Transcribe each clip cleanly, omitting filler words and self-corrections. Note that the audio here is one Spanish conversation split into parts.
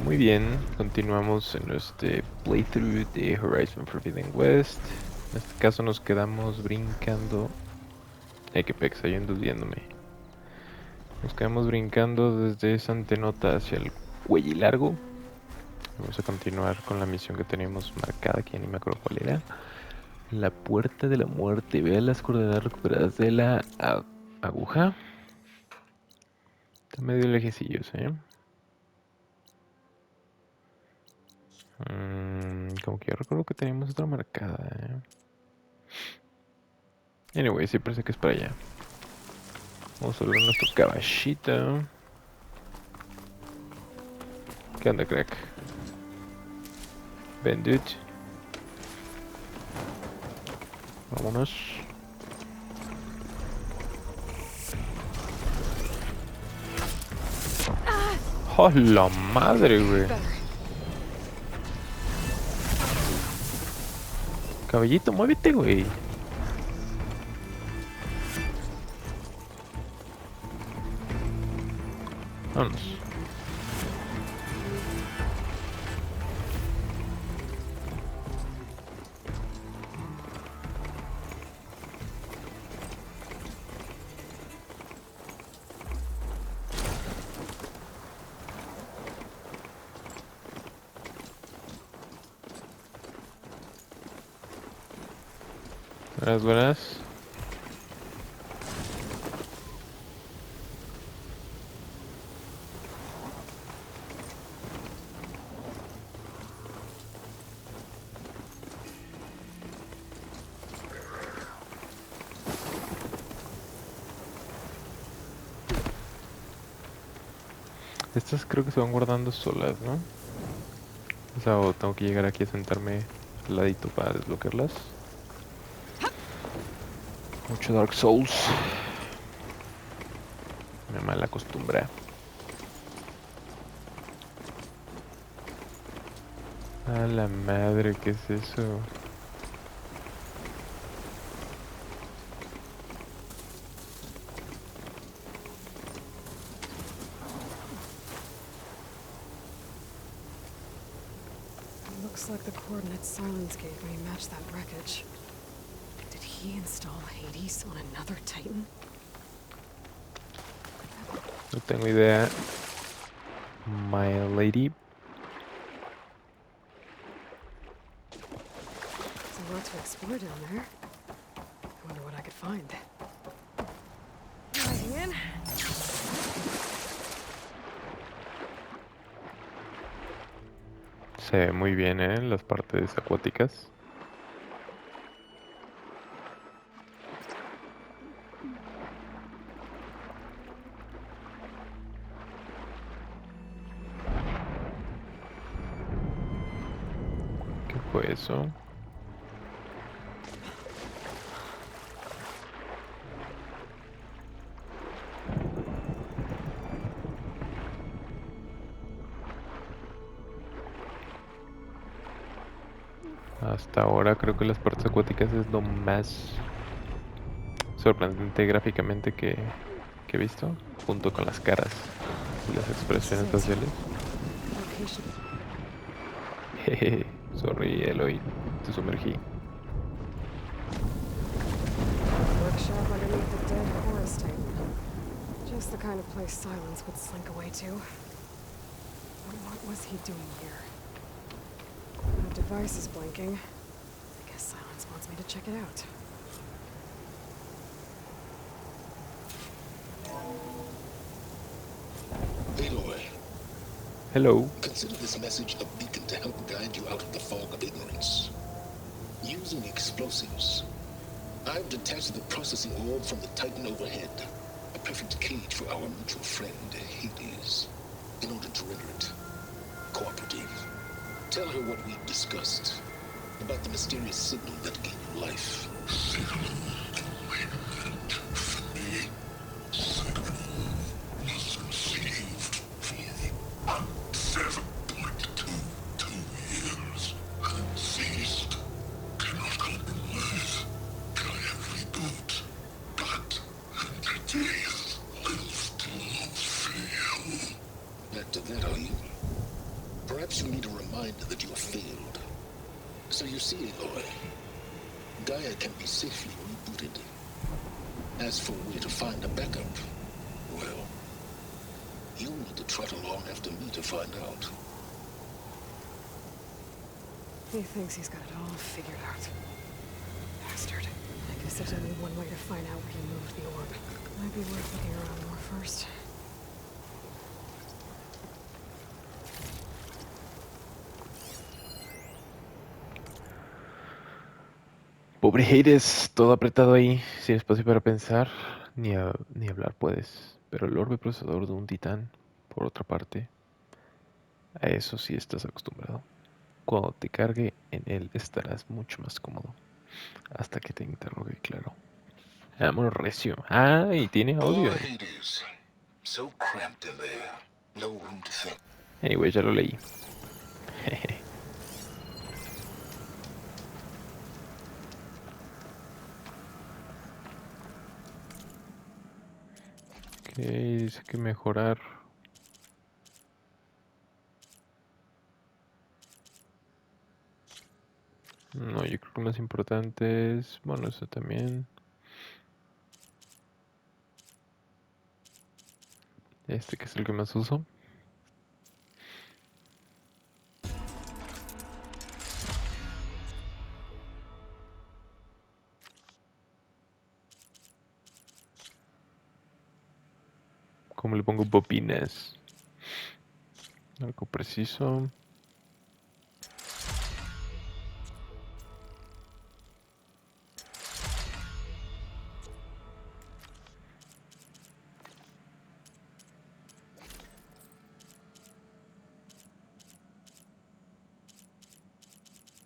Muy bien, continuamos en este playthrough de Horizon Forbidden West. En este caso nos quedamos brincando. Qué pex, ahí ando viéndome. Nos quedamos brincando desde esa antenota hacia el cuello largo. Vamos a continuar con la misión que teníamos marcada, que ya ni me acuerdo cuál era. La puerta de la muerte. Vea las coordenadas recuperadas de la aguja. Está medio lejecillos, ¿eh? Como que yo recuerdo que teníamos otra marcada, ¿eh? Anyway, sí parece que es para allá. Vamos a ver nuestro caballito. ¿Qué onda, crack? Ven, dude. Vámonos. ¡Oh, la madre, güey! Caballito, muévete, güey. Vámonos. Buenas, buenas. Estas creo que se van guardando solas, ¿no? O sea, o tengo que llegar aquí a sentarme al ladito para desbloquearlas. Mucho Dark Souls. Me mala acostumbra. A la madre, ¿qué es eso? Looks like the coordinates Silence gave me match that wreckage. Did he install Hades on another Titan? No tengo idea. My lady. There's a lot to explore down there. I wonder what I could find. Diving in. Se ve muy bien, ¿eh? Las partes acuáticas. ¿Qué fue eso? Hasta ahora creo que las partes acuáticas es lo más sorprendente gráficamente que he visto, junto con las caras y las This is expresiones it. faciales. Location. Jeje, sorry, Eloy, te sumergí. Workshop underneath the dead Horus Titan. Just the kind of place Silence would slink away to. But what was he doing here? The device is blinking. I guess Silence wants me to check it out. Aloy, Hello. consider this message a beacon to help guide you out of the fog of ignorance. Using explosives, I've detached the processing orb from the Titan overhead, a perfect cage for our mutual friend, Hades, in order to render it cooperative. Tell her what we discussed about the mysterious signal that gave you life. Back to that, are you? Perhaps you need a reminder that you have failed. So you see, Aloy, Gaia can be safely rebooted. As for where to find a backup, well, you'll need to trot along after me to find out. He thinks he's got it all figured out. Bastard. I guess there's only one way to find out where he moved the orb. Might be worth looking around more first. Pobre Hades, todo apretado ahí, sin espacio para pensar, ni hablar puedes. Pero el orbe procesador de un titán, por otra parte, a eso sí estás acostumbrado. Cuando te cargue en él estarás mucho más cómodo. Hasta que te interrogue, claro. Vámonos recio. Ah, y tiene audio. Poor Hades. So cramped in there. No room to think. Anyway, ya lo leí. Ok, dice que mejorar. No, yo creo que lo más importante es, bueno, eso también. Este que es el que más uso. ¿Cómo le pongo bobinas? Algo preciso.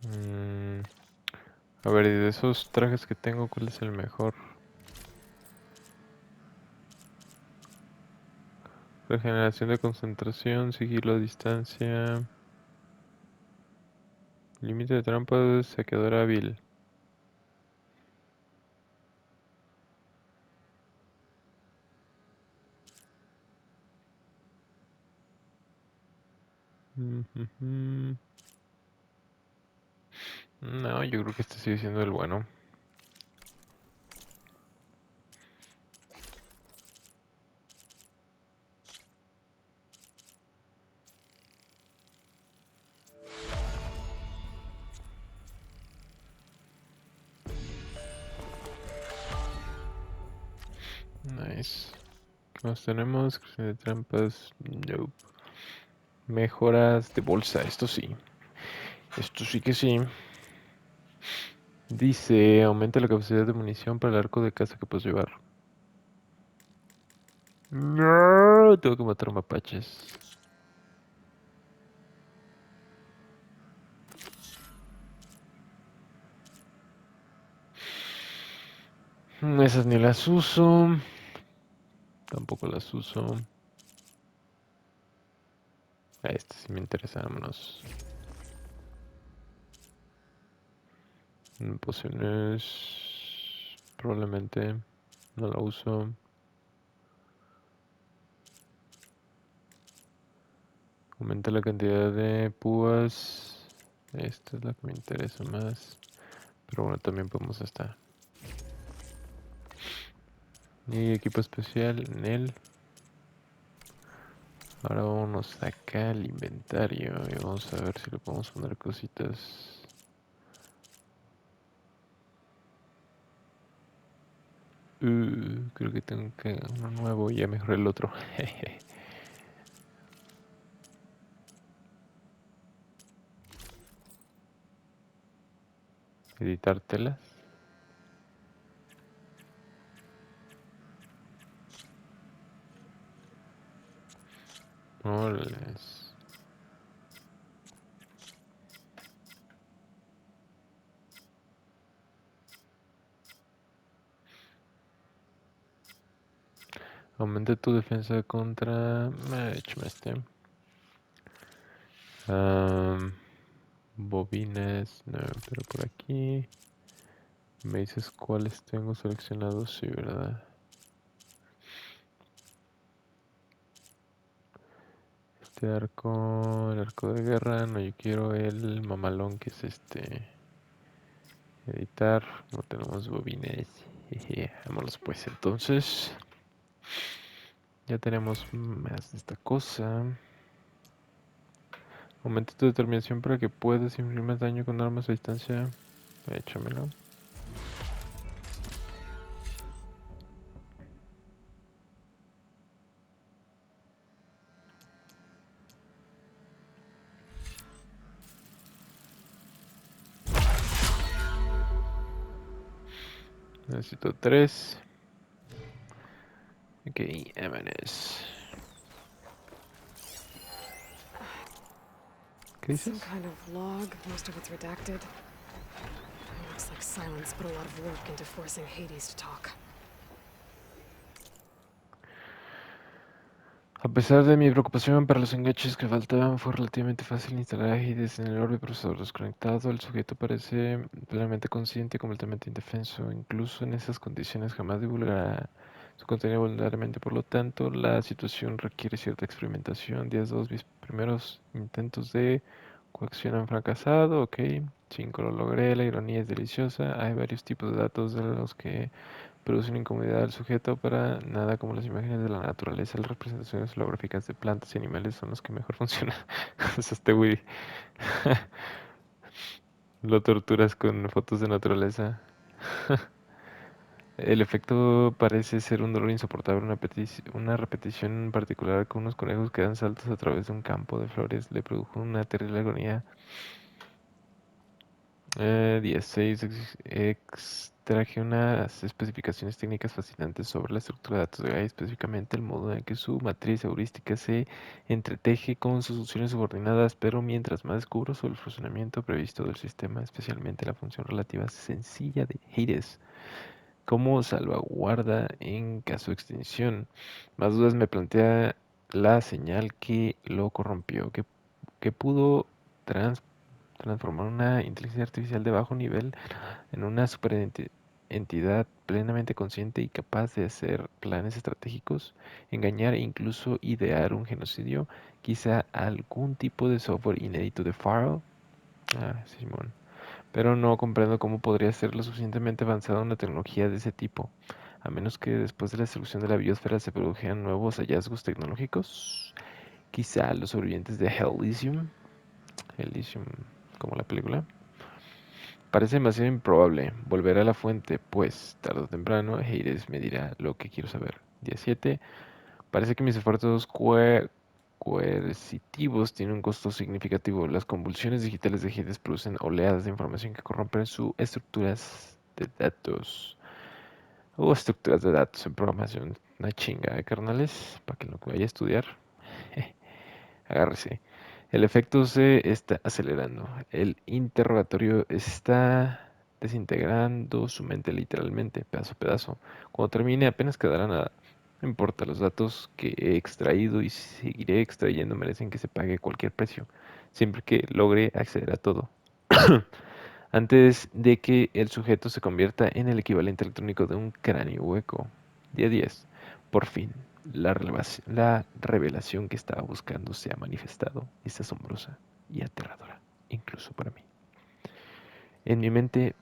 Mm, a ver, y de esos trajes que tengo, ¿cuál es el mejor? Regeneración de concentración, sigilo a distancia. Límite de trampas, saqueador hábil. Ujujú. No, yo creo que este sigue siendo el bueno. Nice. ¿Qué más tenemos? Creación de trampas. Nope. Mejoras de bolsa, esto sí. Esto sí que sí. Dice, aumenta la capacidad de munición para el arco de caza que puedes llevar. No, tengo que matar mapaches. Esas ni las uso. Tampoco las uso. A este sí me interesa, vámonos. Pociones. Probablemente no la uso. Aumenta la cantidad de púas. Esta es la que me interesa más. Pero bueno, también podemos esta. Y equipo especial en él. Ahora vámonos acá al inventario y vamos a ver si le podemos poner cositas. Creo que tengo que uno nuevo y ya mejoré el otro. Editar telas. Órales. Aumenta tu defensa contra... Échame este. Bobines, no, pero por aquí. Me dices cuáles tengo seleccionados, sí, ¿verdad? El arco de guerra. No, yo quiero el mamalón que es editar. No tenemos bobines. Jeje, vámonos pues entonces. Ya tenemos más de esta cosa. Aumenta tu determinación para que puedas infligir más daño con armas a distancia. Échamelo. Necesito 3. Ok, vámonos. ¿Qué Some dices? kind of log, most of it's redacted. It looks like Silence put a lot of work into forcing Hades to talk. A pesar de mi preocupación para los enganches que faltaban, fue relativamente fácil instalar a Hades en el orbe procesador desconectado. El sujeto parece plenamente consciente y completamente indefenso. Incluso en esas condiciones jamás divulgará su contenido voluntariamente. Por lo tanto, la situación requiere cierta experimentación. 10-2, mis primeros intentos de coacción han fracasado. Ok, 5 lo logré. La ironía es deliciosa. Hay varios tipos de datos de los que producen incomodidad al sujeto para nada como las imágenes de la naturaleza. Las representaciones holográficas de plantas y animales son los que mejor funcionan. O sea, este güey lo torturas con fotos de naturaleza. El efecto parece ser un dolor insoportable, una repetición en particular con unos conejos que dan saltos a través de un campo de flores le produjo una terrible agonía. 16. Extraje unas especificaciones técnicas fascinantes sobre la estructura de datos de Gaia, específicamente el modo en que su matriz heurística se entreteje con sus funciones subordinadas, pero mientras más descubro sobre el funcionamiento previsto del sistema, especialmente la función relativa sencilla de Hades, como salvaguarda en caso de extinción, más dudas me plantea la señal que lo corrompió, que pudo transformar una inteligencia artificial de bajo nivel en una superentidad plenamente consciente y capaz de hacer planes estratégicos, engañar e incluso idear un genocidio, quizá algún tipo de software inédito de Pharaoh. Ah, Simón. Pero no comprendo cómo podría ser lo suficientemente avanzada una tecnología de ese tipo, a menos que después de la destrucción de la biosfera se produjeran nuevos hallazgos tecnológicos. Quizá los sobrevivientes de Elysium, como la película. Parece demasiado improbable. Volver a la fuente, pues, tarde o temprano, Hades me dirá lo que quiero saber. 17. Parece que mis esfuerzos coercitivos tienen un costo significativo. Las convulsiones digitales de Hades producen oleadas de información que corrompen sus estructuras de datos. O estructuras de datos en programación. Una chinga, carnales? Para que lo vaya a estudiar. Agárrese. El efecto se está acelerando. El interrogatorio está desintegrando su mente literalmente, pedazo a pedazo. Cuando termine apenas quedará nada. No importa, los datos que he extraído y seguiré extrayendo merecen que se pague cualquier precio, siempre que logre acceder a todo. Antes de que el sujeto se convierta en el equivalente electrónico de un cráneo hueco. Día 10. Por fin, la revelación que estaba buscando se ha manifestado. Es asombrosa y aterradora, incluso para mí. En mi mente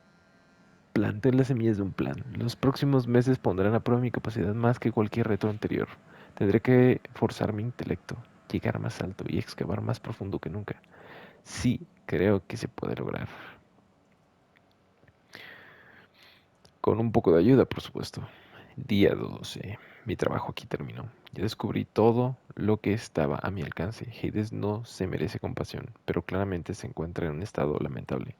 planté las semillas de un plan. Los próximos meses pondrán a prueba mi capacidad más que cualquier reto anterior. Tendré que forzar mi intelecto, llegar más alto y excavar más profundo que nunca. Sí, creo que se puede lograr. Con un poco de ayuda, por supuesto. Día 12. Mi trabajo aquí terminó. Ya descubrí todo lo que estaba a mi alcance. Hades no se merece compasión, pero claramente se encuentra en un estado lamentable.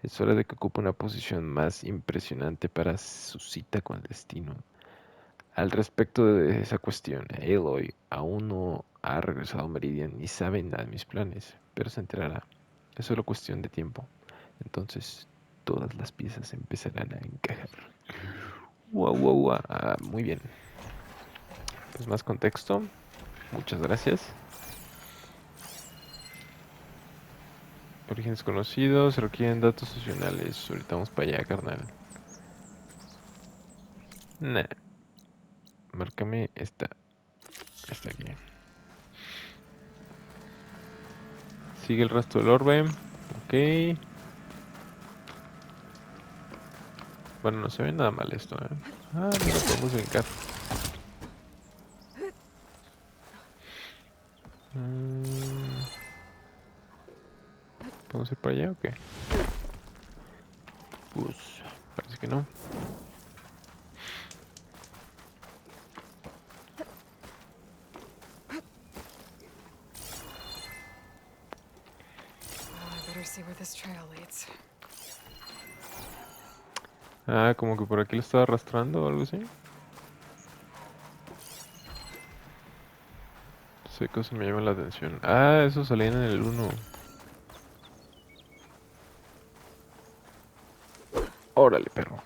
Es hora de que ocupe una posición más impresionante para su cita con el destino. Al respecto de esa cuestión, Aloy aún no ha regresado a Meridian ni sabe nada de mis planes, pero se enterará. Es solo cuestión de tiempo. Entonces, todas las piezas empezarán a encajar. Wow, wow, wow. Ah, muy bien. Pues más contexto. Muchas gracias. Orígenes conocidos. Se requieren datos opcionales. Ahorita vamos para allá, carnal. Nah. Márcame esta. Esta aquí. sigue el resto del orbe. Ok. Bueno, no se ve nada mal esto, ¿eh? Ah, mira, podemos brincar. Mm, ¿Podemos ir para allá o qué? Pues parece que no. Well, I better see where this trail leads. Ah, como que por aquí lo estaba arrastrando o algo así. Sé cosas me llaman la atención. Ah, eso salían en el uno. Órale, perro.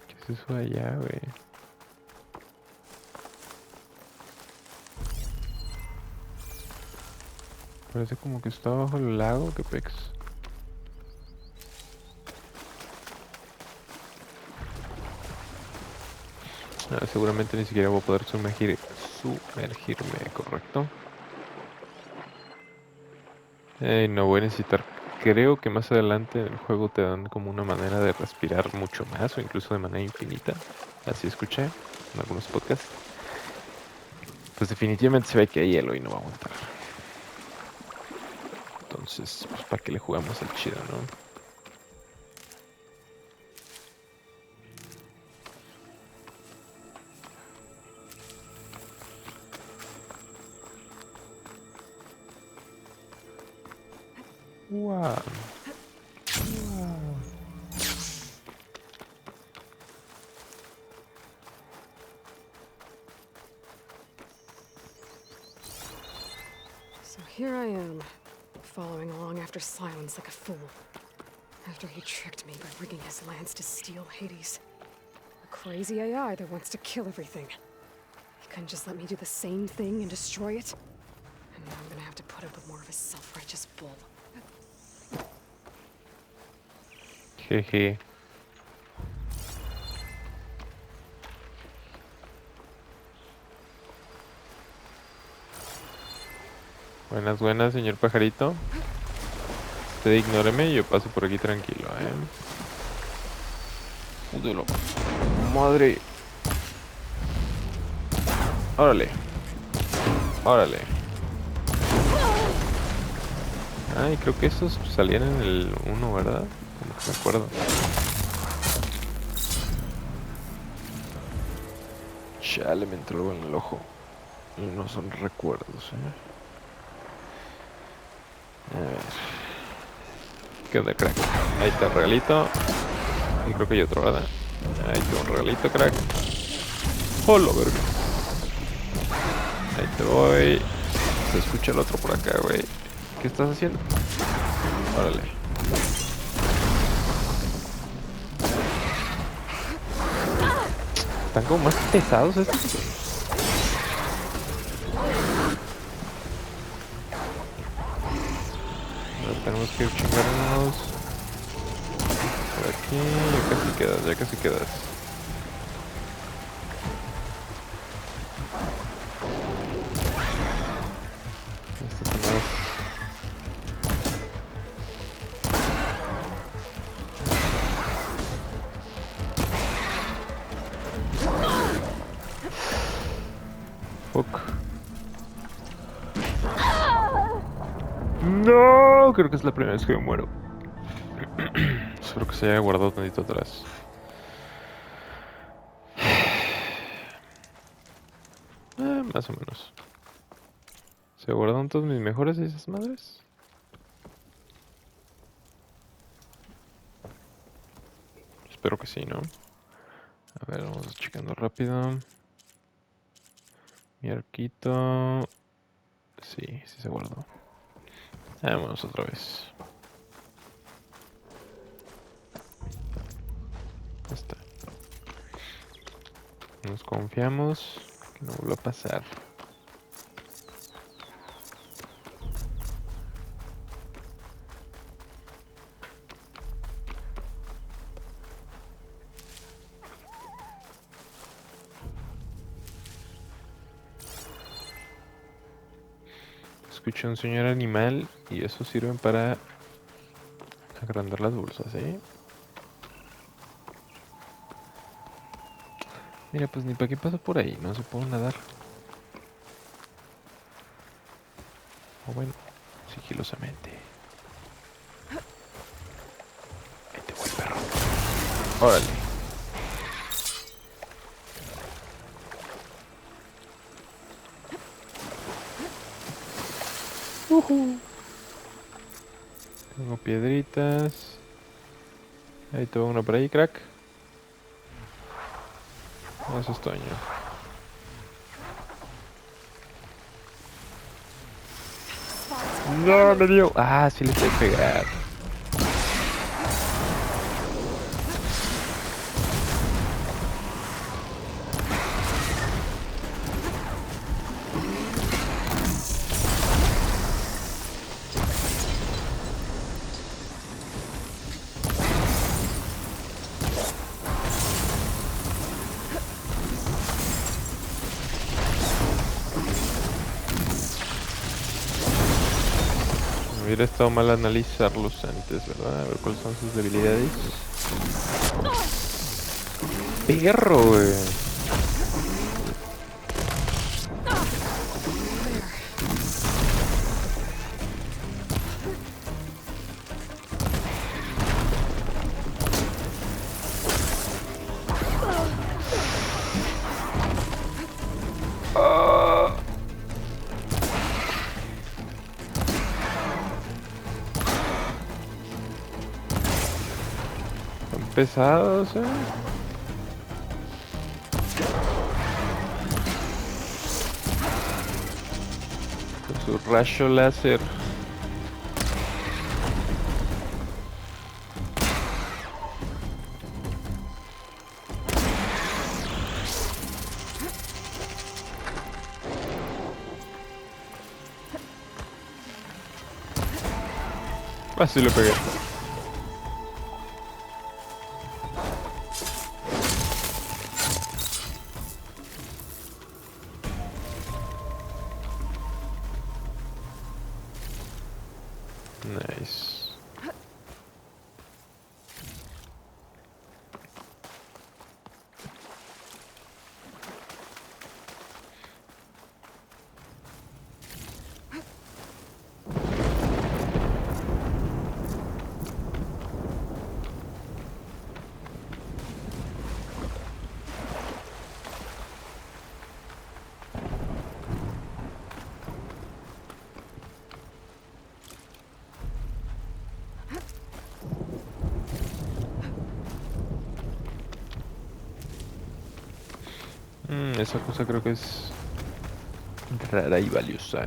¿Qué es eso de allá, güey? Parece como que está bajo el lago, qué pex. Ah, seguramente ni siquiera voy a poder sumergirme, correcto. No voy a necesitar. Creo que más adelante en el juego te dan como una manera de respirar mucho más o incluso de manera infinita. Así escuché en algunos podcasts. Pues definitivamente se ve que hay hielo y no va a aguantar. Entonces, pues para qué le jugamos al chido, ¿no? Wow. So here I am, following along after Silence like a fool. After he tricked me by rigging his lance to steal Hades. A crazy AI that wants to kill everything. He couldn't just let me do the same thing and destroy it? And now I'm gonna have to put up with more of his self-righteous bull. Jeje. Buenas, buenas, señor pajarito. Usted ignóreme y yo paso por aquí tranquilo, Júdelo. Madre. Órale. Órale. Ay, creo que esos salían en el uno, ¿verdad? Como que me acuerdo. Chale, me entró algo en el ojo. Y no son recuerdos, A ver. ¿Qué onda, crack? Ahí está el regalito. Y creo que hay otro, ¿verdad? Ahí está un regalito, crack. ¡Hola, verga! Ahí te voy. Se escucha el otro por acá, güey. ¿Qué estás haciendo? Órale. Están como más pesados estos. Ahora tenemos que chingarnos. Por aquí. Ya casi quedas, ya casi quedas. Estos son más. Fuck. No, creo que es la primera vez que me muero. Espero que se haya guardado tantito atrás. Más o menos. ¿Se guardaron todos mis mejores y esas madres? Espero que sí, ¿no? A ver, vamos checando rápido. Mi arquito. Sí, sí se guardó. Vámonos otra vez. Ya está. Nos confiamos que no vuelva a pasar. Escuché un señor animal y eso sirve para agrandar las bolsas, ¿eh? Mira, pues ni para qué paso por ahí, no se puedo nadar. O bueno, sigilosamente. Ahí te voy, perro. Órale. Tengo piedritas. Ahí tengo uno por ahí, crack. Eso es Toño. No, me dio. Ah, sí le estoy pegar. Hubiera estado mal analizarlos antes, ¿verdad? A ver cuáles son sus debilidades. Perro, güey. Ah, son pesados, ¿eh? Con su rayo láser. Así lo pegué. Nice. Esa cosa creo que es rara y valiosa.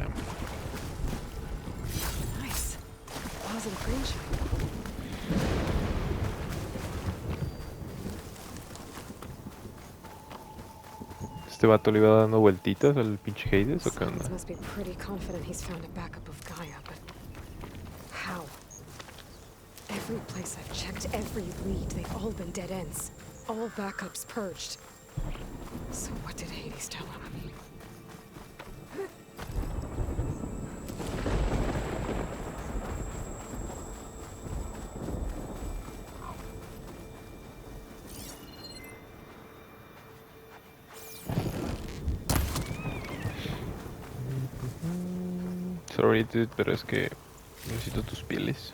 Nice. Positive green shine. Este vato le iba dando vueltitas al pinche Hades, ¿o qué onda? Silence must be pretty confident he's found a backup of Gaia, but how? Every place I've checked, every lead, they've all been dead ends. All backups purged. So what did Hades tell him? Sorry, dude, pero es que necesito tus pieles.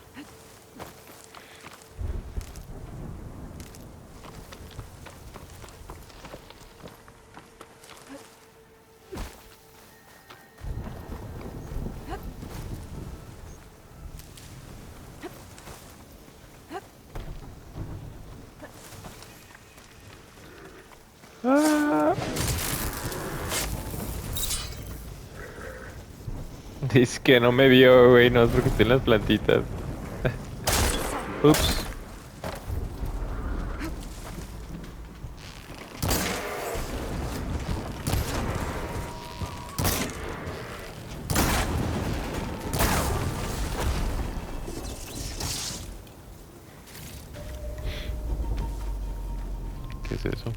Ah. Dice que no me vio, güey, no es porque estoy en las plantitas. Ups. ¿Qué es eso?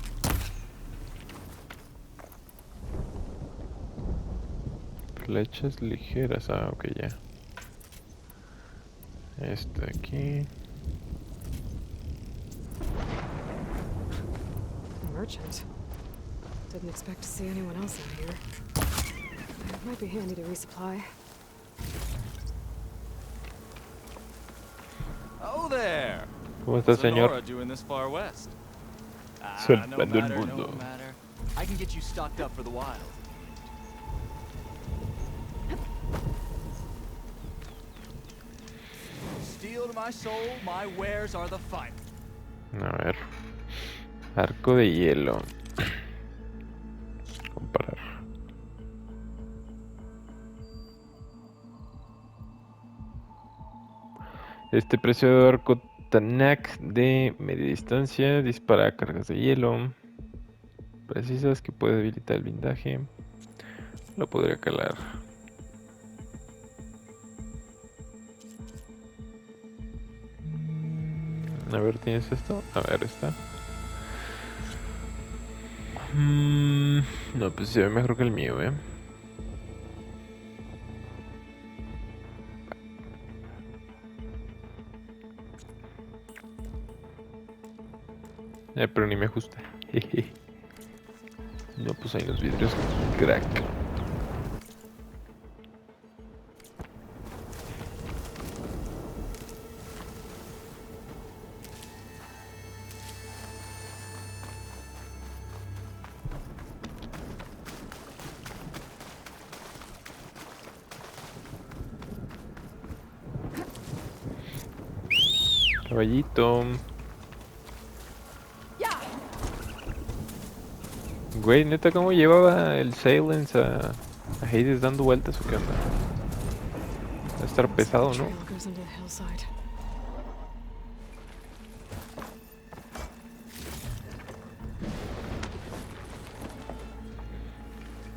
Flechas ligeras. Ah, ok, ya. Este aquí. A merchant. Didn't expect to see anyone else out here. It might be handy to resupply. Oh there! ¿Cómo está, What's señor? Sonora doing this far west? Salvando el No mundo. matter. I can get you stocked up for the wild. Steel to my soul, my wares are the finest. A ver. Arco de hielo. Comparar. Este preciado arco Tanak de media distancia dispara cargas de hielo precisas que puede debilitar el blindaje. Lo podría calar. A ver, ¿tienes esto? A ver, está. No, pues se ve mejor que el mío, pero ni me ajusta. Jeje. No, pues hay los vidrios crack. Caballito. Güey, neta, ¿cómo llevaba el Silence a Hades dando vueltas o qué onda? Va a estar pesado, ¿no? Trail goes into the hillside.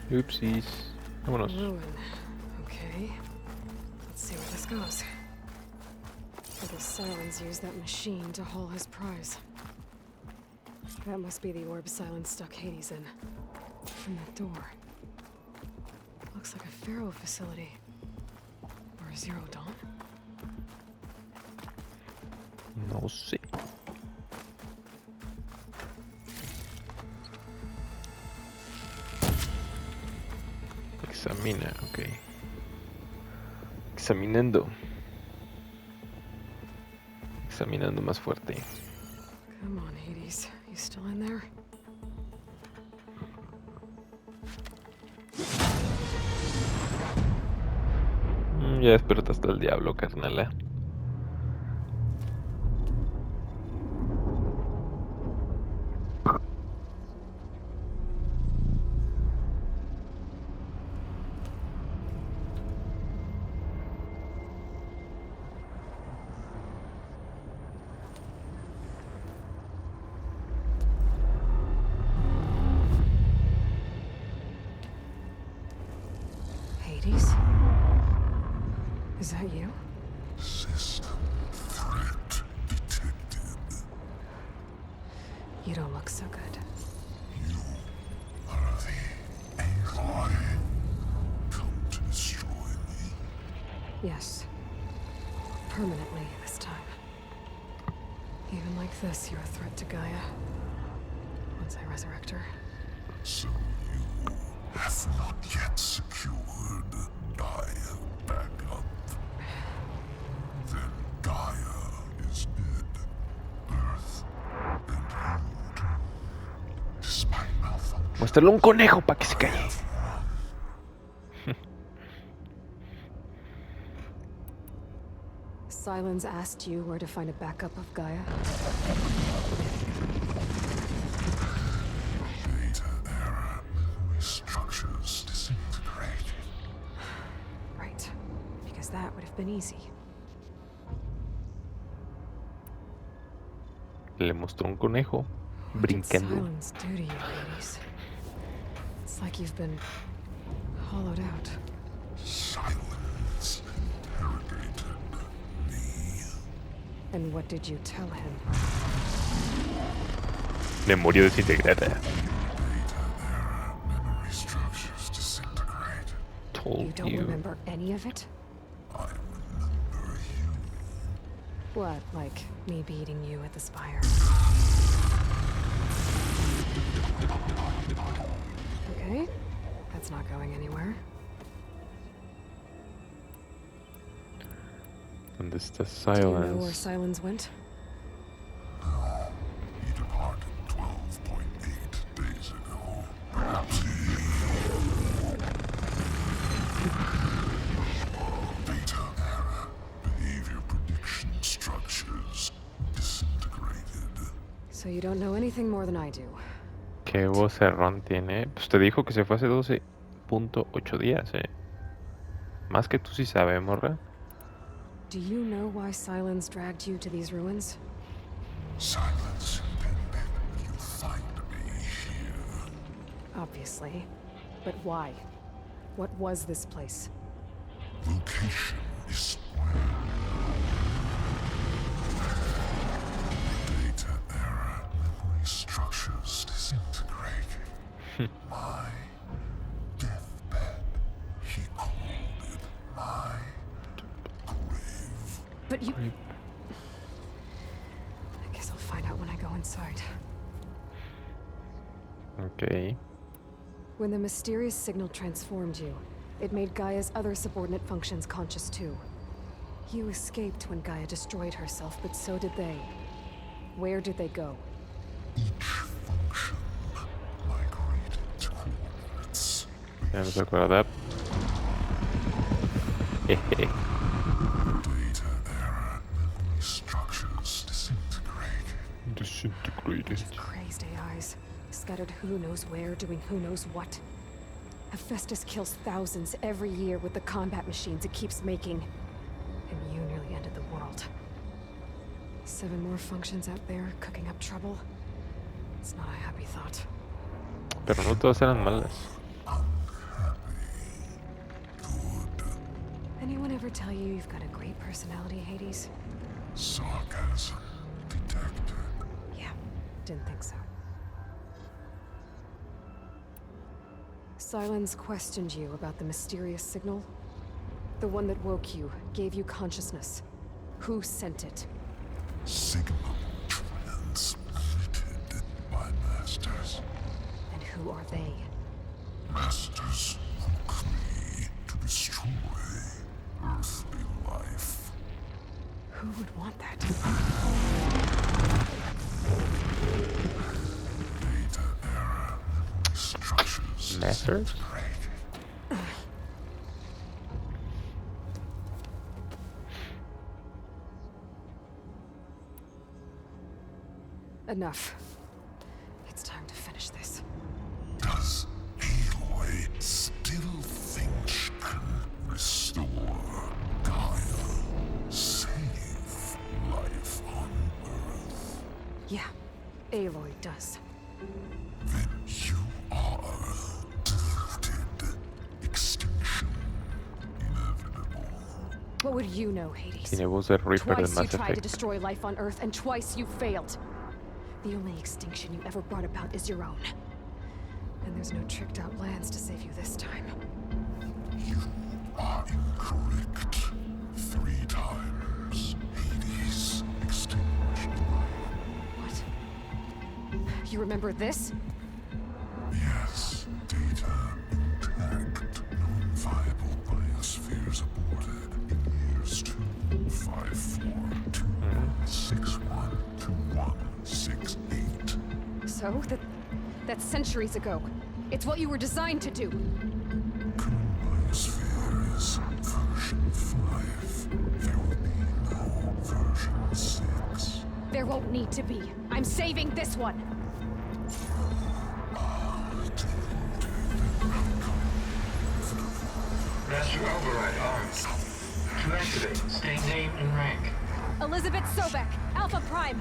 Upsis. Vámonos. Ruin. Okay. Let's see where this goes. The Silence used that machine to haul his prize. That must be the orb Silence stuck Hades in. From that door. Looks like a Pharaoh facility. Or a Zero Dawn. No sé. Examina, ok. Examinando. Examinando más fuerte. Come on, Hades. You still in there? Ya despertaste al diablo, carnala. Hades? Is that you? System threat detected. You don't look so good. You are the Aloy. Come to destroy me. Yes. Permanently this time. Even like this, you're a threat to Gaia. Once I resurrect her. So you have not yet secured Gaia backup. Then Gaia is dead. Earth and you too. Despite malfunction. Muéstrale un conejo para que se calle. Silence asked you where to find a backup of Gaia. Data era memory structures disintegrated. Right. Because that would have been easy. Le mostró un conejo What did brincando. Silence do to you, Hades? It's like you've been hollowed out. Silence interrogated me. And what did you tell him? Memoria desintegrada. Data era memory structures disintegrated. told You don't remember any of it? I remember you. What, like me beating you at the spire? Okay, that's not going anywhere. ¿Dónde está Do you know where Silence? Silence went? No, he departed 12.8 days ago. Perhaps he... Data error. Behavior prediction structures disintegrated. So you don't know anything more than I do. ¿Qué vocerrón tiene? Pues te dijo que se fue hace 12.8 días, Más que tú sí sabes, morra. Do you know why Silence dragged you to these ruins? Silence intended you find me here. Obviously. But why? What was this place? Location is where data error, memory structures disintegrating. My deathbed, he called it my grave. But you... I guess I'll find out when I go inside. Ok. When the mysterious signal transformed you, it made Gaia's other subordinate functions conscious too. You escaped when Gaia destroyed herself, but so did they. Where did they go? Each function migrated to coordinates. Ya me acordar. Jeje. Data error, memory structures disintegrating. Disintegrated. Just crazed AIs, scattered who knows where, doing who knows what. Hephaestus kills thousands every year with the combat machines it keeps making. And you nearly ended the world. 7 more functions out there cooking up trouble. It's not a happy thought. Pero no todas eran malas. Anyone ever tell you you've got a great personality, Hades? Sarcasm detected. Yeah, didn't think so. Silence questioned you about the mysterious signal. The one that woke you, gave you consciousness. Who sent it? Signal transmitted by masters. And who are they? Masters who crave to destroy earthly life. Who would want that? Data error, memory structures. Masters? Enough. It's time to finish this. Does Aloy still think she can restore Gaia? Save life on Earth? Yeah, Aloy does. Then you are deleted. Extinction inevitable. What would you know, Hades? Tiene voz de Reaper del Twice you Mass tried to Effect. destroy life on Earth, and twice you failed. The only extinction you ever brought about is your own. And there's no tricked-out lands to save you this time. You are incorrect. 3 times. Hades extinguished life. What? You remember this? Yes, data intact. Non-viable biospheres aborted in years 25421612168. So, that's centuries ago. It's what you were designed to do. Current biosphere is version 5. There will be no version 6. There won't need to be. I'm saving this one. Master override arms. To activate, state name and rank. Elizabeth Sobek, Alpha Prime.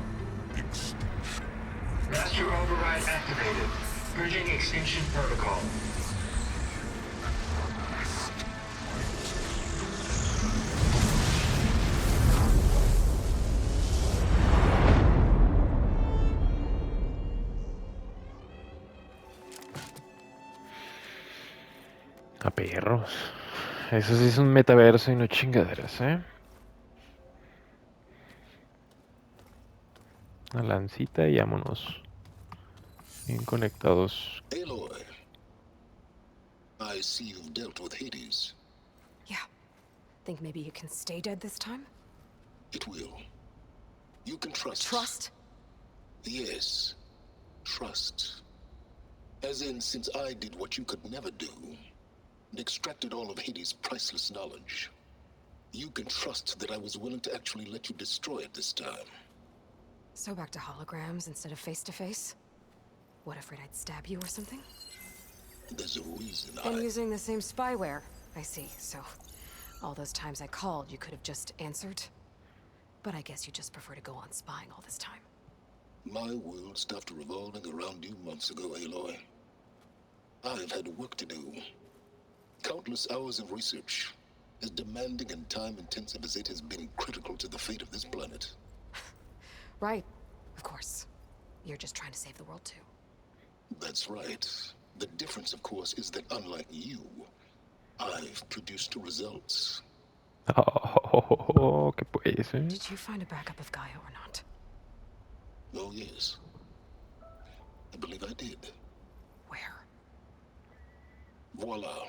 Master override activated. Purging extinction protocol. A perros. Eso sí es un metaverso y no chingaderas, ¿eh? Una lancita y vámonos. Bien conectados. Aloy, I see you've dealt with Hades. Yeah. Think maybe you can stay dead this time? It will. You can trust. Trust? Yes, trust. As in, since I did what you could never do, and extracted all of Hades' priceless knowledge, you can trust that I was willing to actually let you destroy it this time. So back to holograms instead of face-to-face? What, afraid I'd stab you or something? There's a reason And using the same spyware. I see, so... all those times I called, you could have just answered? But I guess you just prefer to go on spying all this time. My world stopped revolving around you months ago, Aloy. I've had work to do. Countless hours of research, as demanding and time-intensive as it has been critical to the fate of this planet. Right. Of course. You're just trying to save the world, too. That's right. The difference, of course, is that unlike you, I've produced results. Oh, ¿qué pues, eh? Did you find a backup of Gaia or not? Oh, yes. I believe I did. Where? Voila.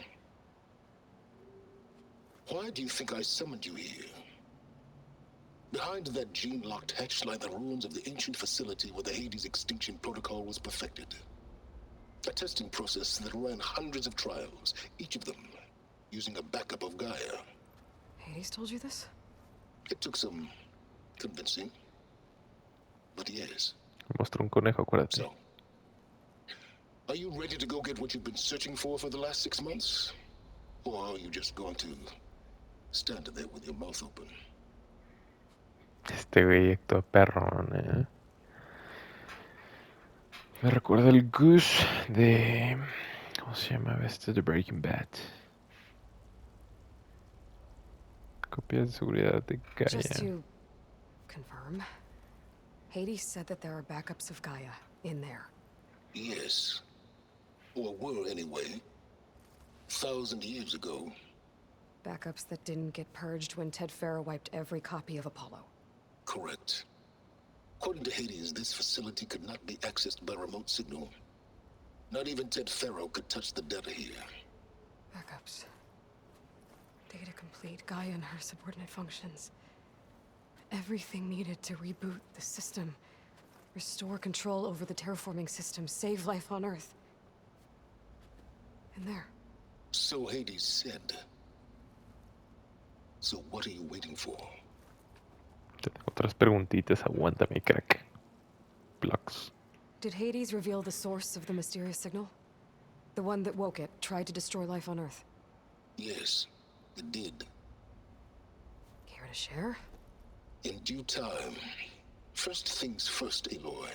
Why do you think I summoned you here? Behind that gene-locked hatch lie the ruins of the ancient facility where the Hades extinction protocol was perfected. A testing process that ran hundreds of trials, each of them using a backup of Gaia. Hades told you this? It took some convincing, but yes. Mostró un conejo, acuérdate. So, are you ready to go get what you've been searching for the last 6 months? Or are you just going to stand there with your mouth open? Este güey actúa perrón, eh. Me recuerda el Gus de... ¿Cómo se llama este? De Breaking Bad. Copia de seguridad de Just Gaia. to confirm, Hades said that there are backups of Gaia in there. Yes. Or were anyway. 1,000 years ago. Backups that didn't get purged when Ted Farrow wiped every copy of Apollo. Correct. According to Hades, this facility could not be accessed by remote signal. Not even Ted Farrow could touch the data here. Backups. Data complete, Gaia and her subordinate functions. Everything needed to reboot the system. Restore control over the terraforming system, save life on Earth. And there. So Hades said. So what are you waiting for? Te tengo otras preguntitas, aguántame, crack. Blocks. Did Hades reveal the source of the mysterious signal? The one that woke it, tried to destroy life on Earth? Yes, it did. Care to share? In due time. First things first, Aloy.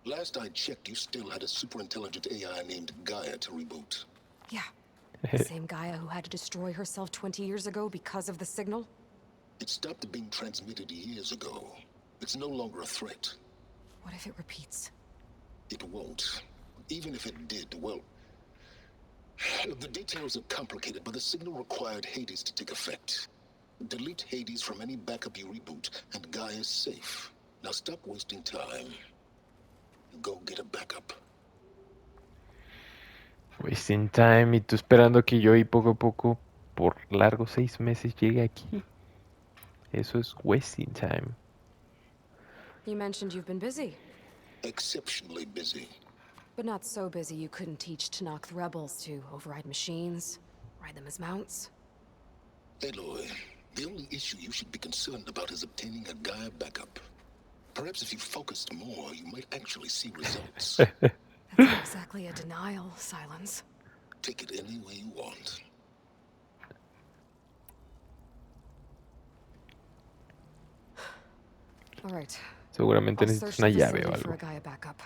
Last I checked, you still had a super-intelligent AI named Gaia to reboot. Yeah. The same Gaia who had to destroy herself 20 years ago because of the signal? It stopped being transmitted years ago. It's no longer a threat. What if it repeats? It won't. Even if it did, well... The details are complicated, but the signal required Hades to take effect. Delete Hades from any backup you reboot, and Gaia's safe. Now stop wasting time. Go get a backup. Wasting time y tú esperando que yo y poco a poco, por largos 6 meses, llegue aquí. Eso es wasting time. You mentioned you've been busy. Exceptionally busy. But not so busy you couldn't teach Tanakh the rebels to override machines, ride them as mounts. Aloy, the only issue you should be concerned about is obtaining a Gaia backup. Perhaps if you focused more, you might actually see results. That's not exactly a denial, Silence. Take it any way you want. All right. Seguramente I'll necesitas search una the llave o facility for algo. a Gaia backup.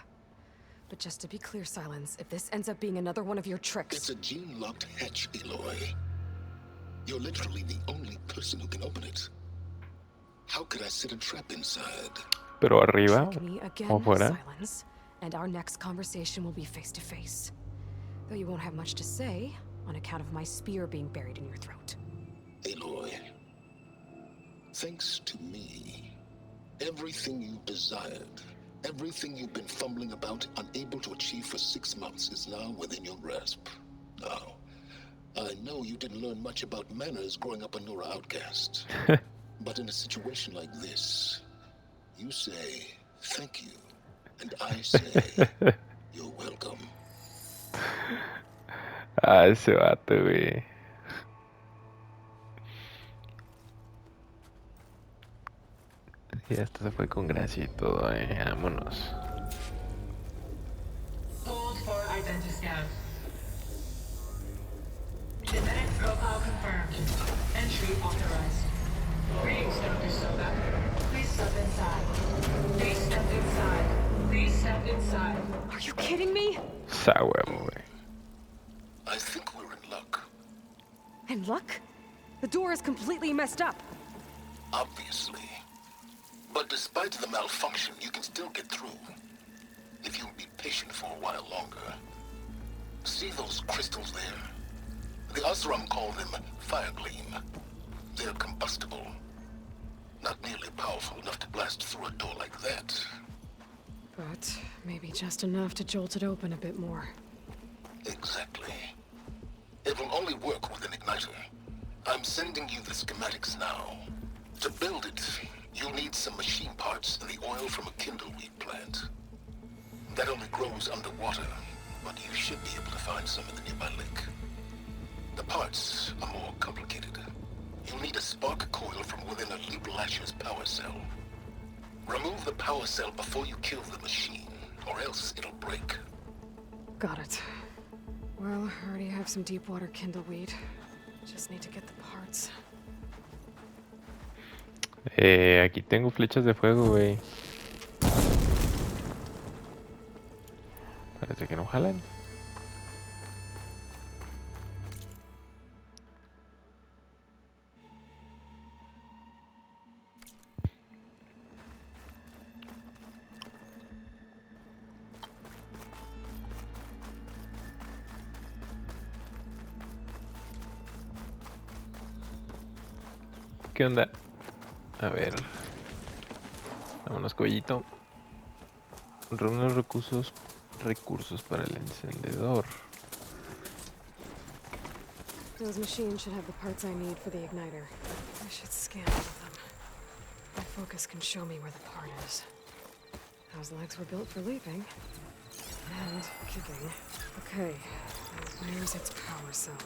But just to be clear, Silence, if this ends up being another one of your It's tricks... a gene-locked hatch, Aloy. You're literally the only person who can open it. How could I set a trap inside? Pero arriba Trick me o again, afuera. Silence, and our next conversation will be face-to-face. Though you won't have much to say, on account of my spear being buried in your throat. Aloy, thanks to me, everything you desired, everything you've been fumbling about, unable to achieve for 6 months, is now within your grasp. Now, I know you didn't learn much about manners growing up a Nora outcast. But in a situation like this, you say, thank you. And I say, you're welcome. Ah, ese vato, güey. Y hasta se fue con gracia y todo, vámonos. Hold for identiscan. Genetic profile confirmed. Entry authorized. Greetings, Dr. Soda. Please step inside. Please step inside. Please step inside. Are you kidding me? Sa huevo, güey. I think we're in luck. And luck? The door is completely messed up. Obviously. But despite the malfunction, you can still get through. If you'll be patient for a while longer. See those crystals there? The Osram call them fire gleam. They're combustible. Not nearly powerful enough to blast through a door like that. But maybe just enough to jolt it open a bit more. Exactly. It will only work with an igniter. I'm sending you the schematics now. To build it, you'll need some machine parts and the oil from a kindleweed plant. That only grows underwater, but you should be able to find some in the nearby lake. The parts are more complicated. You'll need a spark coil from within a Leap Lasher's power cell. Remove the power cell before you kill the machine, or else it'll break. Got it. Well, I already have some deep water kindleweed. Just need to get the parts. Aquí tengo flechas de fuego, güey. Parece que no jalan. ¿Qué onda? A ver. Vámonos, caballito. Reúne recursos para el encendedor. Those machines should have the parts I need for the igniter. I should scan all of them. My focus can show me where the part is. Those legs were built for leaping. And kicking. Okay, where's its power cell?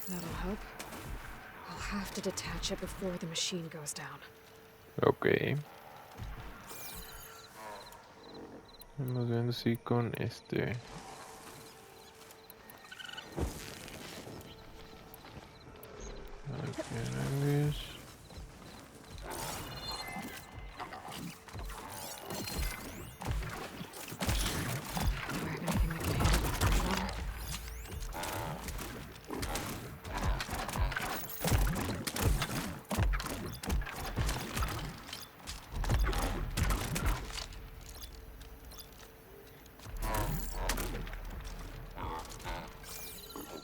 That'll help. I'll have to detach it before the machine goes down. Ok. Vamos viendo si con este...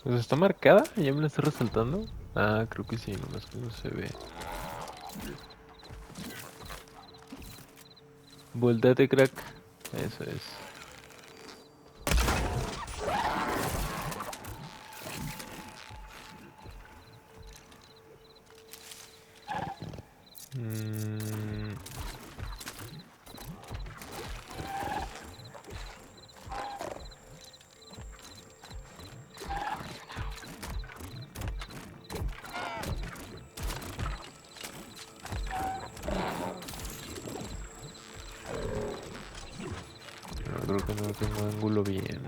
Aquí, pues está marcada, ya me la está resaltando. Ah, creo que sí, nomás que no se ve. Volteate, crack. Eso es. Creo que no tengo ángulo bien.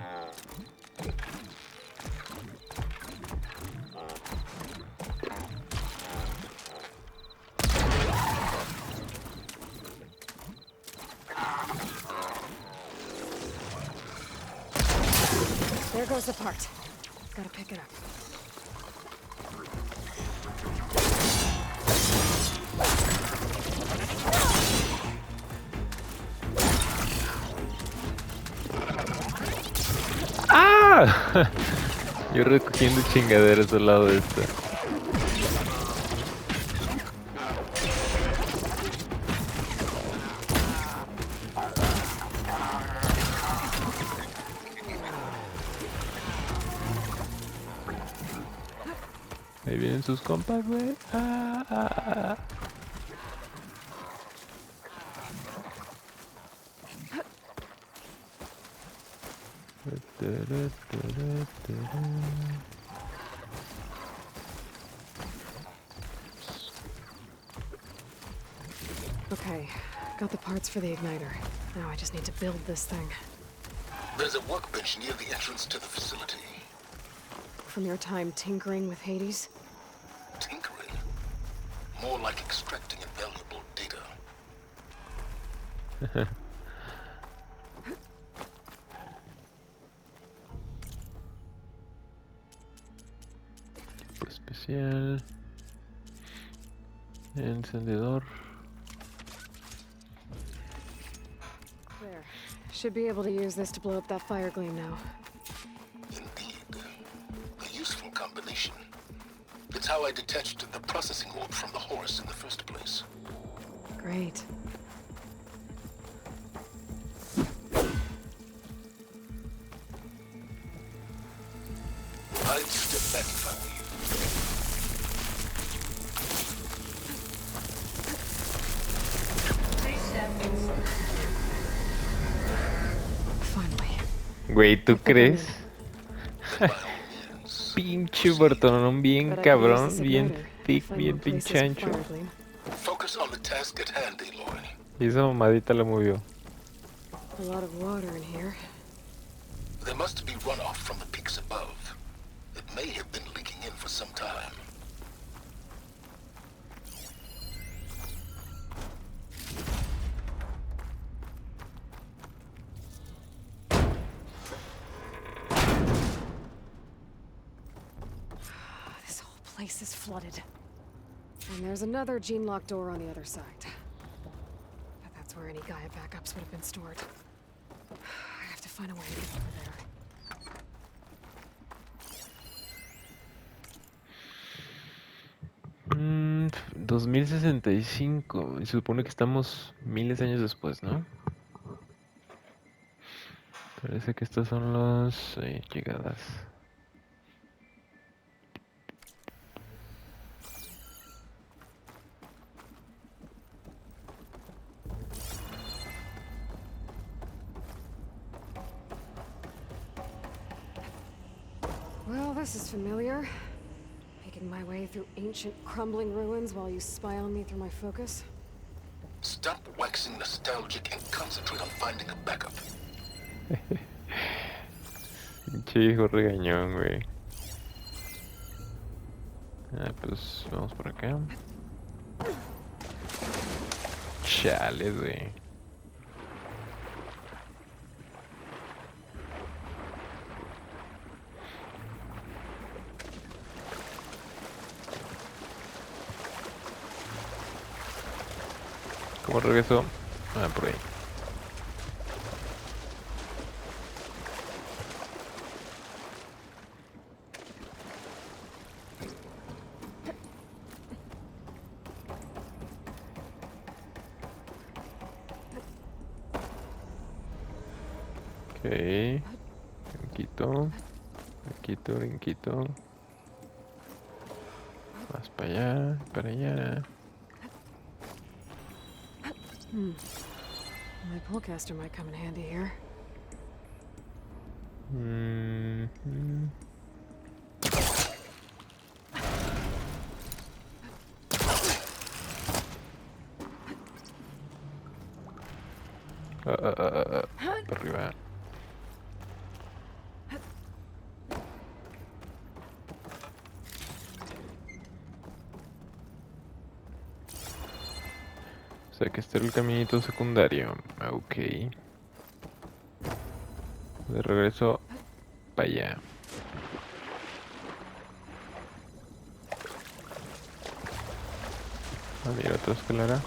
There goes the part. Gotta pick it up. Yo recogiendo chingaderas al lado de esta. Ahí vienen sus compas, güey. Okay, got the parts for the igniter. Now I just need to build this thing. There's a workbench near the entrance to the facility. From your time tinkering with Hades? Tinkering? More like extracting invaluable data. Equipo especial. Encendedor. There. Should be able to use this to blow up that fire gleam now. Indeed. A useful combination. It's how I detached the processing orb from the horse in the first place. Great. I'd step back if I were you. Please step inside. Finally. Güey, ¿tú crees? Then by all means, Pinche Bartolón, bien But I can use cabrón, this bien igniter thick, if I bien replace pinche this ancho. fire gleam. focus on the task at hand, Aloy. Y esa mamadita la movió. A lot of water in here. There must be runoff from the peaks above. It may have been leaking in for some time. This whole place is flooded. And there's another gene-locked door on the other side. But that's where any Gaia backups would have been stored. I have to find a way to get over there. 2065. Y se supone que estamos miles de años después, ¿no? Parece que estas son las llegadas. Well, this is familiar. Making my way through ancient, crumbling ruins while you spy on me through my focus. Stop waxing nostalgic and concentrate on finding a backup. Pinche hijo regañón, güey. Pues vamos por acá. Chale, güey. ¿Cómo regreso? Por ahí. Ok. Brinquito. Brinquito, brinquito. Más para allá, para allá. My pullcaster might come in handy here. Para arriba. O sea que este era el caminito secundario. Ok. De regreso para allá. Mira, otra escalera.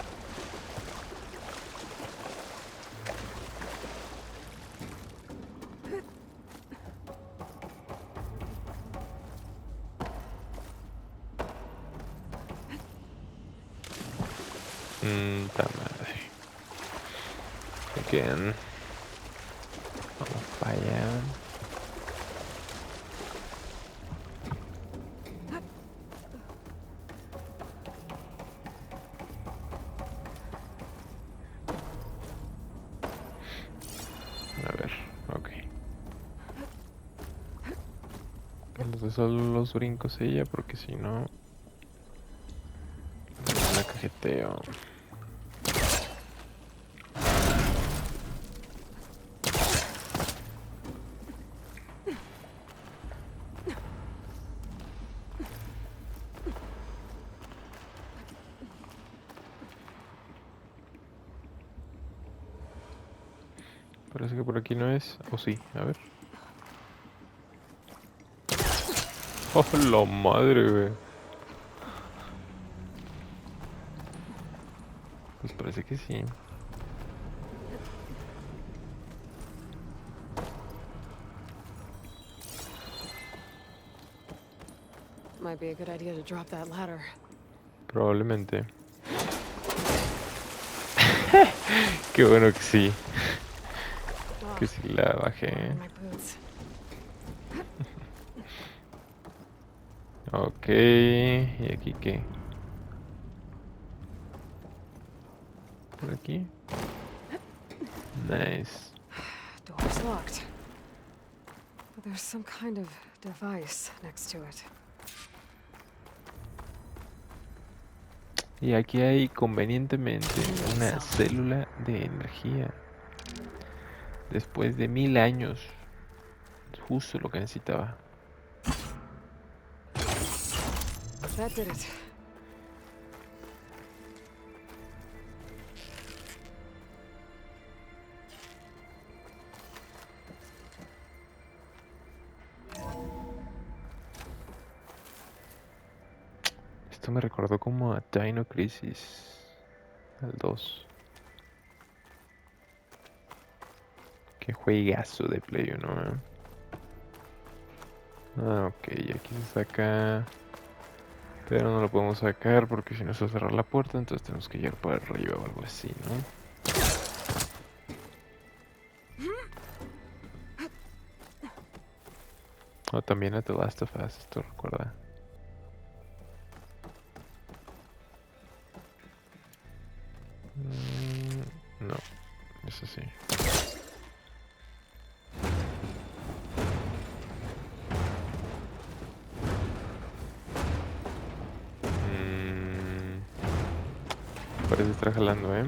Ta madre. Again. Vamos para allá. A ver, ok. Los de solo los brincos ella, porque si no... La cajeteo. Parece que por aquí no es. O sí, a ver. ¡Oh, la madre, güey! Pues parece que sí. Might be a good idea to drop that ladder. Probablemente. Qué bueno que sí. Oh, Que sí la bajé. wearing my boots. Ok. ¿Y aquí qué? ¿Por aquí? Nice. Door's locked. But there's some kind of device next to it. Y aquí hay convenientemente una Cell. célula de energía. Después de 1000 años. Justo lo que necesitaba. That did it. Esto me recordó como a Dino Crisis. Al 2. Qué juegazo de Play 1, ¿eh? Ah, ok, aquí se saca. Pero no lo podemos sacar porque si no se va a cerrar la puerta, entonces tenemos que llegar para arriba o algo así, ¿no? O también a The Last of Us, esto recuerda. No, eso sí. Parece estar jalando, ¿eh?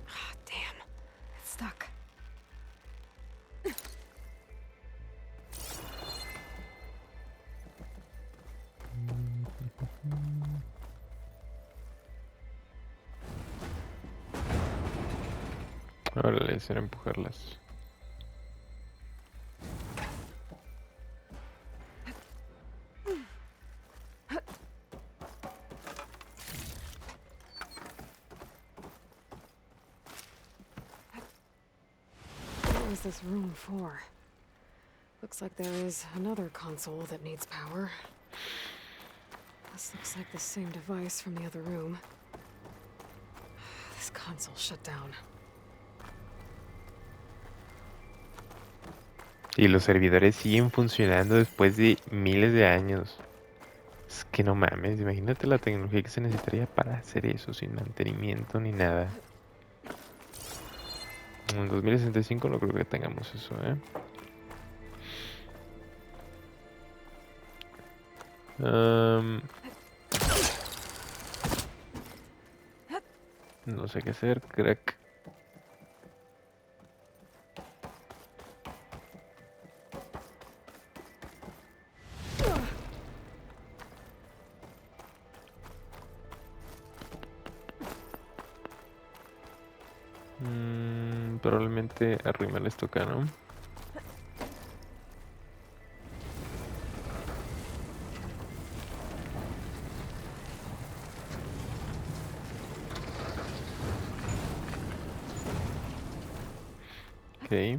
Ah, damn. It's stuck. Órale, será empujarlas. What was this room for? Looks like there is another console that needs power. This looks like the same device from the other room. This console shut down. Y los servidores siguen funcionando después de miles de años. Es que no mames, imagínate la tecnología que se necesitaría para hacer eso sin mantenimiento ni nada. En 2065 no creo que tengamos eso, ¿eh? No sé qué hacer, crack. Probablemente arriba les toca, ¿no? Ok.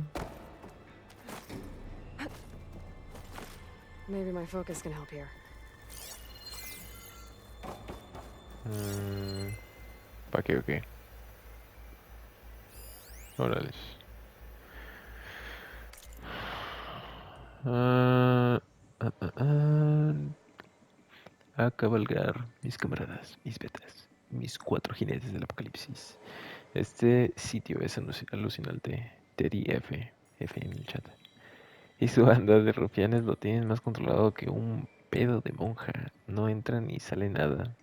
Maybe my focus can help here. Ok, ok. Órale. Ah, ah, ah, ah. A cabalgar, mis camaradas, mis betas, mis cuatro jinetes del apocalipsis. Este sitio es alucinante. Teddy F en el chat. Y su banda de rufianes lo tienen más controlado que un pedo de monja. No entra ni sale nada.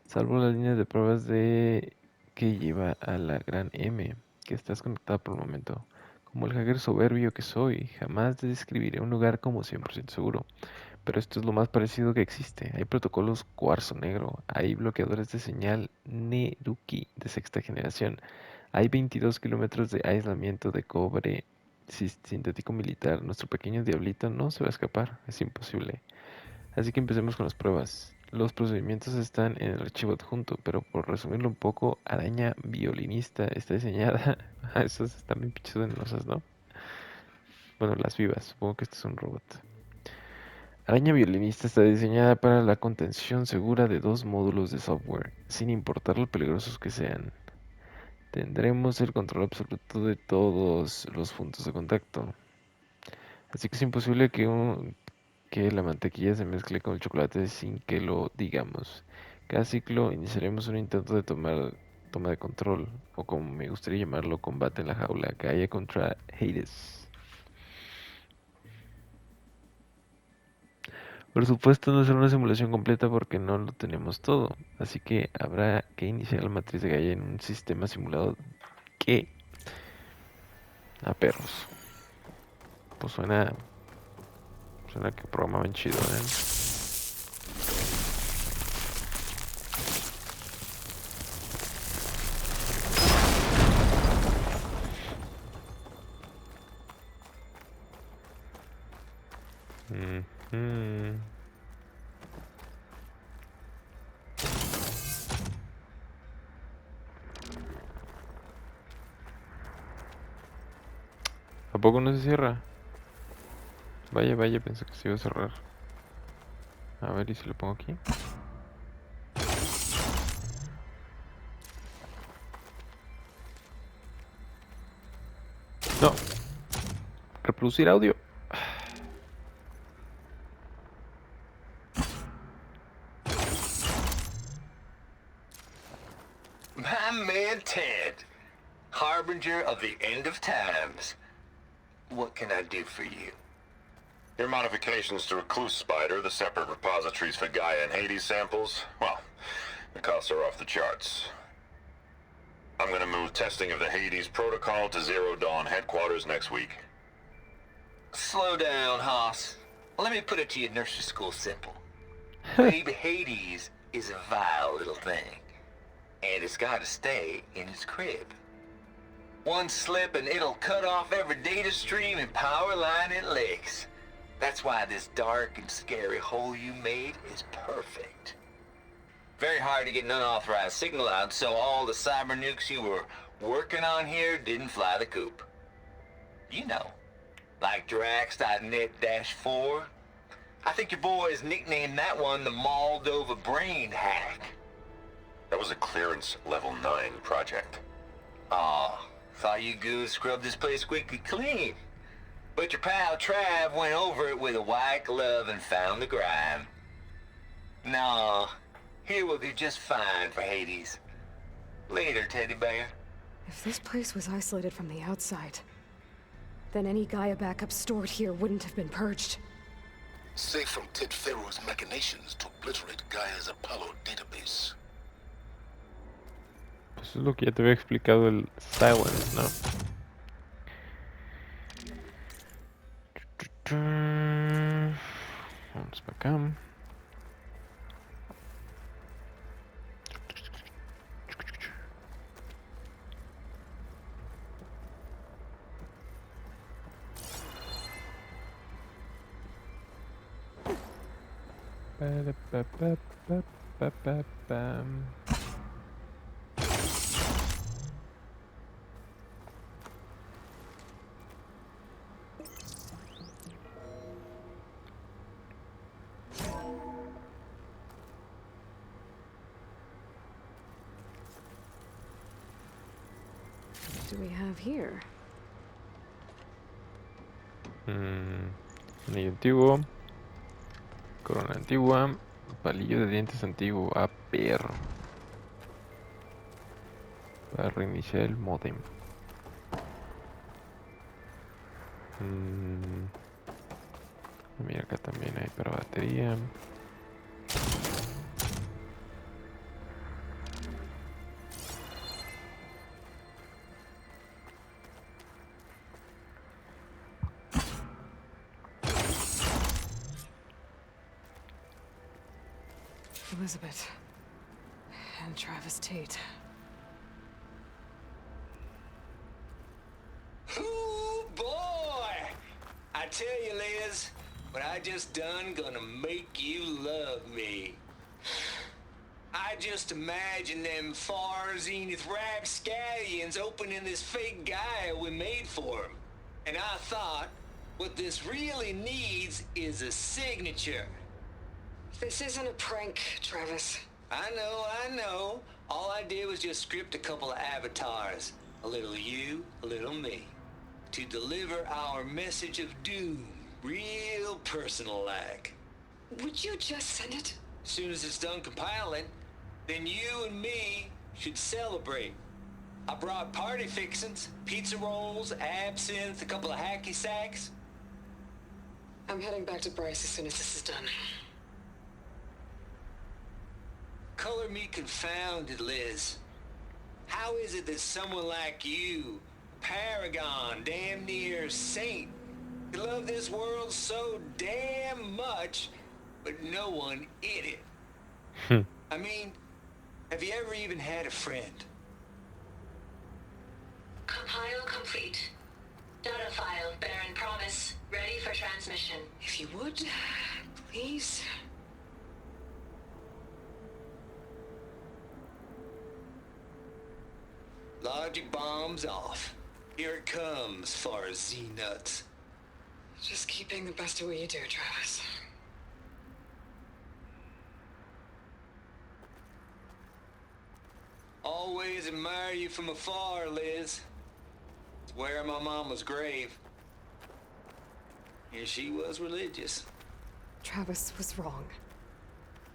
Salvo las líneas de pruebas de que lleva a la gran M, que estás conectada por el momento. Como el hacker soberbio que soy, jamás describiré un lugar como 100% seguro. Pero esto es lo más parecido que existe. Hay protocolos cuarzo negro, hay bloqueadores de señal Neruki de sexta generación, hay 22 kilómetros de aislamiento de cobre sintético militar. Nuestro pequeño diablito no se va a escapar, es imposible. Así que empecemos con las pruebas. Los procedimientos están en el archivo adjunto, pero por resumirlo un poco, araña violinista está diseñada. Esas están bien pinches venenosas, ¿no? Bueno, las vivas, supongo que este es un robot. Araña violinista está diseñada para la contención segura de dos módulos de software, sin importar lo peligrosos que sean. Tendremos el control absoluto de todos los puntos de contacto. Así que es imposible que la mantequilla se mezcle con el chocolate sin que lo digamos. Cada ciclo iniciaremos un intento de toma de control, o como me gustaría llamarlo, combate en la jaula, calle contra Hades. Por supuesto, no será una simulación completa porque no lo tenemos todo, así que habrá que iniciar la matriz de Gaia en un sistema simulado que... a perros. Pues suena que programaban chido, ¿eh? Ujú. ¿A poco no se cierra? Vaya, vaya, pensé que se iba a cerrar. A ver, ¿y si lo pongo aquí? No, reproducir audio. My man Ted, harbinger of the end of times. What can I do for you? Your modifications to Recluse Spider, the separate repositories for Gaia and Hades samples, well, the costs are off the charts. I'm gonna move testing of the Hades protocol to Zero Dawn headquarters next week. Slow down, Haas. Let me put it to you nursery school simple. Baby Hades is a vile little thing, and it's gotta stay in its crib. One slip and it'll cut off every data stream and power line it licks. That's why this dark and scary hole you made is perfect. Very hard to get an unauthorized signal out, so all the cyber nukes you were working on here didn't fly the coop. You know, like Drax.net-4. I think your boys nicknamed that one the Moldova Brain Hack. That was a clearance level 9 project. Aw, thought you goons scrubbed this place squeaky clean. But your pal Trav went over it with a white glove and found the grime. No, here we'll do just fine for Hades. Later, teddy bear. If this place was isolated from the outside, then any Gaia backup stored here wouldn't have been purged. Safe from Ted Pharaoh's machinations to obliterate Gaia's Apollo database. Pues es lo que ya te había explicado el Silence, ¿no? Vamos para acá. Pa-da-pa-pa-pa-pa-pam. do we have here? Anillo antiguo. Corona antigua. Palillo de dientes antiguo. Ah, perro. Para reiniciar el modem. Mira, acá también hay para batería. Elizabeth. And Travis Tate. Ooh, boy! I tell you, Liz, what I just done gonna make you love me. I just imagine them far zenith rapscallions opening this fake guy we made for him. And I thought, what this really needs is a signature. This isn't a prank, Travis. I know. All I did was just script a couple of avatars. A little you, a little me. To deliver our message of doom, real personal-like. Would you just send it? As soon as it's done compiling, then you and me should celebrate. I brought party fixins, pizza rolls, absinthe, a couple of hacky sacks. I'm heading back to Bryce as soon as this is done. Color me confounded, Liz. How is it that someone like you, paragon, damn near saint, could love this world so damn much, but no one in it? I mean, have you ever even had a friend? Compile complete. Data file, Baron Promise, ready for transmission. If you would, please. Logic bombs off. Here it comes, far as Z-nuts. Just keep being the best at what you do, Travis. Always admire you from afar, Liz. It's where my mama's grave. And she was religious. Travis was wrong.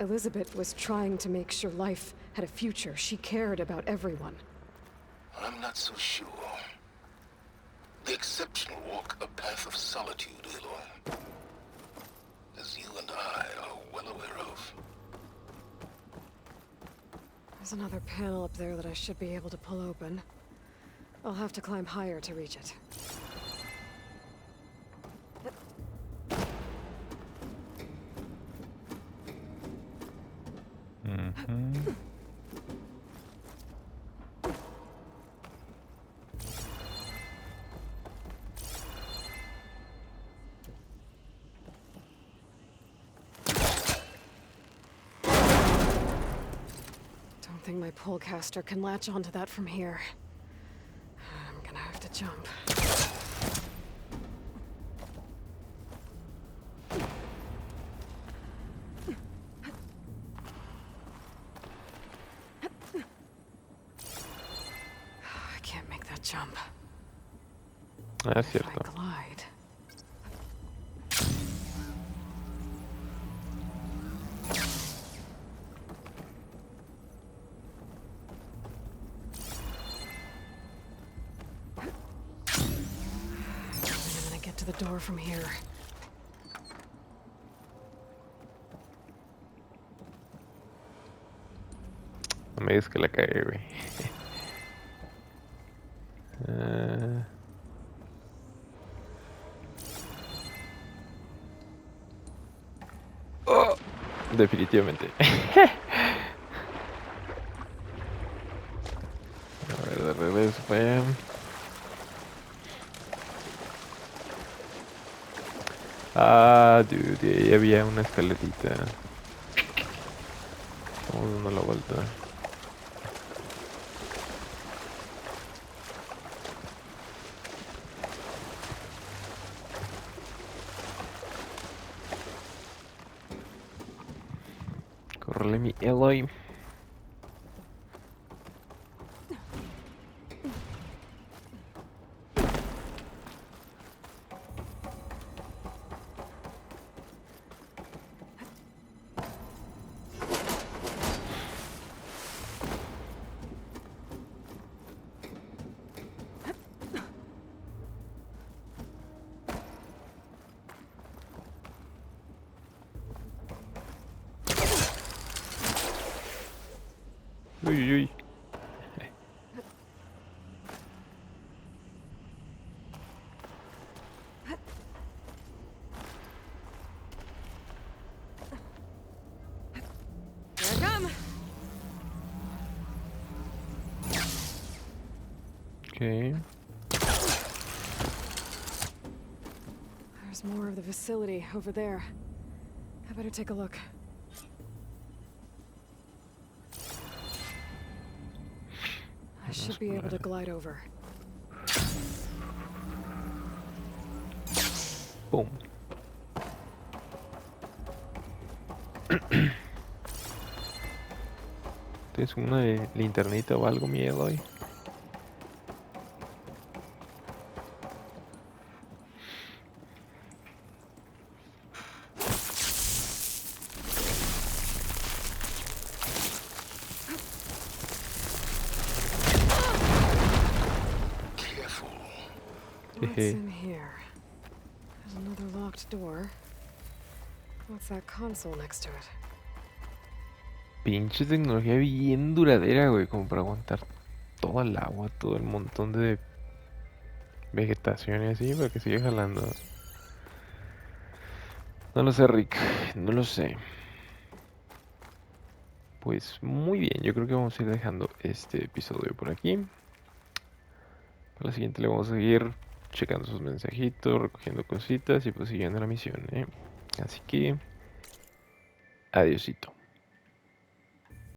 Elizabeth was trying to make sure life had a future. She cared about everyone. I'm not so sure. The exceptional walk a path of solitude, Aloy. As you and I are well aware of. There's another panel up there that I should be able to pull open. I'll have to climb higher to reach it. Don't think my pullcaster can latch onto that from here. I'm gonna have to jump. I can't make that jump. Ah, es If I cierto. glide. I'm gonna get to the door from here. No me digas que la cagué, güey. Ah, oh, definitivamente. A ver, de regreso para allá. Ah, dude, ahí había una escalerita. Vamos dando la vuelta. Córrele mi Eloy. Uy, uy, uy. Here I come. Okay. There's more of the facility over there. I better take a look. I should be able to glide over. Boom. ¿Tienes una linternita o algo miedo ahí? Careful. What's Jeje. in here? There's another locked door. What's that console next to it? Pinche tecnología bien duradera, güey, como para aguantar toda el agua, todo el montón de vegetación y así, para que siga jalando. No lo sé, Rick, no lo sé. Pues muy bien, yo creo que vamos a ir dejando este episodio por aquí. Para la siguiente le vamos a seguir checando sus mensajitos, recogiendo cositas y pues siguiendo la misión, ¿eh? Así que, adiosito.